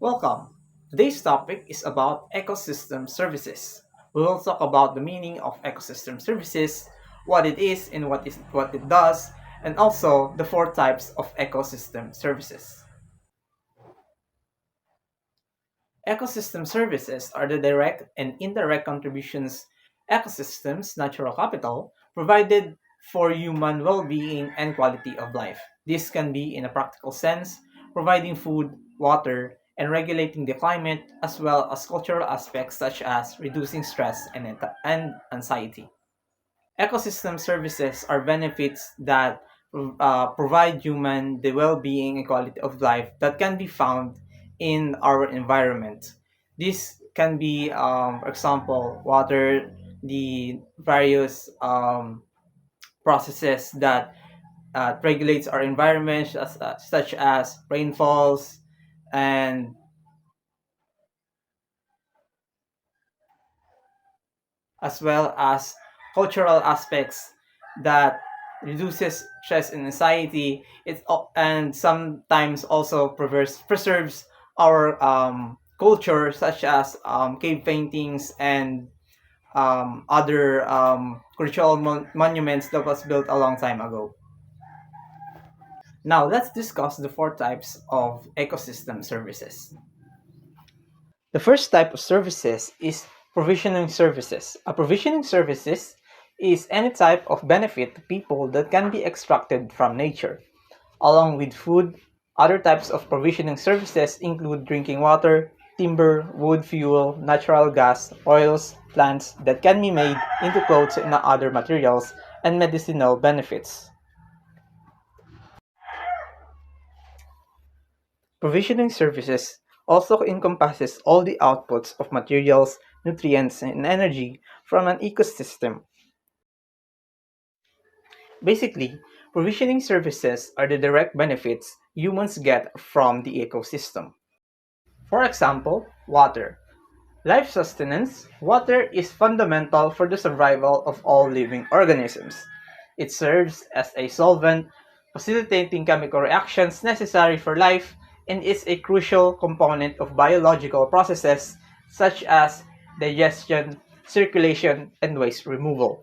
Welcome. Today's topic is about ecosystem services. We will talk about the meaning of ecosystem services, what it is and what it does, and also the four types of ecosystem services. Ecosystem services are the direct and indirect contributions ecosystems, natural capital, provided for human well-being and quality of life. This can be in a practical sense, providing food, water, and regulating the climate, as well as cultural aspects such as reducing stress and anxiety. Ecosystem services are benefits that provide human the well-being and quality of life that can be found in our environment. This can be, for example, water, the various processes that regulates our environment, such as rainfalls, and as well as cultural aspects that reduces stress and anxiety. And sometimes also preserves our culture, such as cave paintings and other cultural monuments that was built a long time ago. Now let's discuss the four types of ecosystem services. The first type of services is provisioning services. A provisioning services is any type of benefit to people that can be extracted from nature. Along with food, other types of provisioning services include drinking water, timber, wood fuel, natural gas, oils, plants that can be made into clothes and other materials, and medicinal benefits. Provisioning services also encompasses all the outputs of materials, nutrients, and energy from an ecosystem. Basically, provisioning services are the direct benefits humans get from the ecosystem. For example, water. Life sustenance, water is fundamental for the survival of all living organisms. It serves as a solvent, facilitating chemical reactions necessary for life, and is a crucial component of biological processes such as digestion, circulation, and waste removal.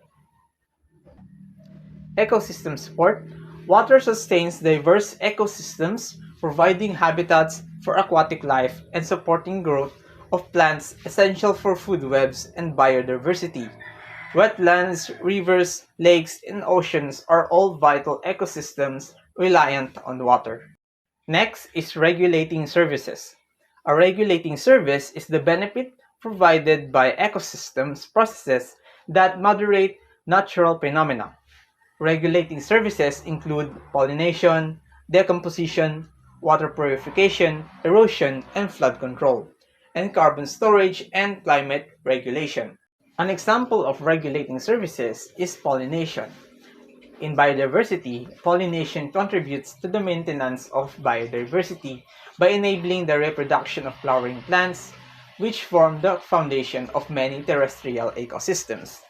Ecosystem support. Water sustains diverse ecosystems, providing habitats for aquatic life and supporting growth of plants essential for food webs and biodiversity. Wetlands, rivers, lakes, and oceans are all vital ecosystems reliant on water. Next is regulating services. A regulating service is the benefit provided by ecosystems processes that moderate natural phenomena. Regulating services include pollination, decomposition, water purification, erosion and flood control, and carbon storage and climate regulation. An example of regulating services is pollination. In biodiversity, pollination contributes to the maintenance of biodiversity by enabling the reproduction of flowering plants, which form the foundation of many terrestrial ecosystems.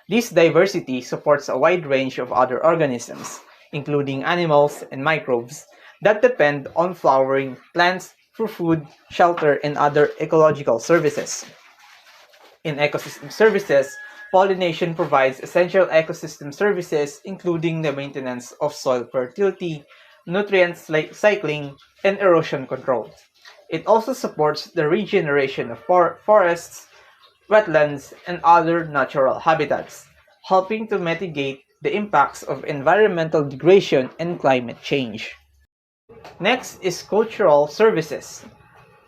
This diversity supports a wide range of other organisms, including animals and microbes, that depend on flowering plants for food, shelter, and other ecological services. In ecosystem services, pollination provides essential ecosystem services including the maintenance of soil fertility, nutrient cycling, and erosion control. It also supports the regeneration of forests, wetlands, and other natural habitats, helping to mitigate the impacts of environmental degradation and climate change. Next is cultural services.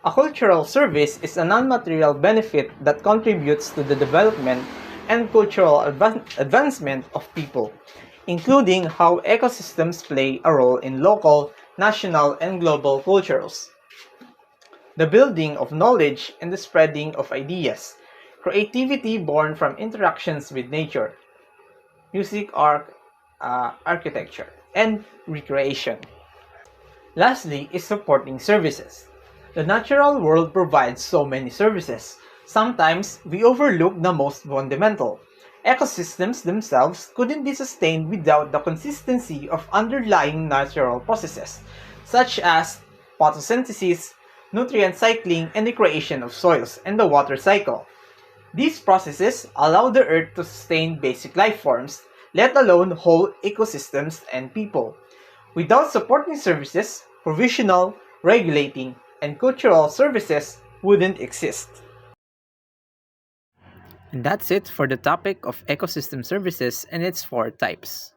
A cultural service is a non-material benefit that contributes to the development and cultural advancement of people, including how ecosystems play a role in local, national, and global cultures. The building of knowledge and the spreading of ideas, creativity born from interactions with nature, music, art, architecture, and recreation. Lastly is supporting services. The natural world provides so many services. Sometimes we overlook the most fundamental. Ecosystems themselves couldn't be sustained without the consistency of underlying natural processes, such as photosynthesis, nutrient cycling, and the creation of soils and the water cycle. These processes allow the earth to sustain basic life forms, let alone whole ecosystems and people. Without supporting services, provisional, regulating, and cultural services wouldn't exist. And that's it for the topic of ecosystem services and its four types.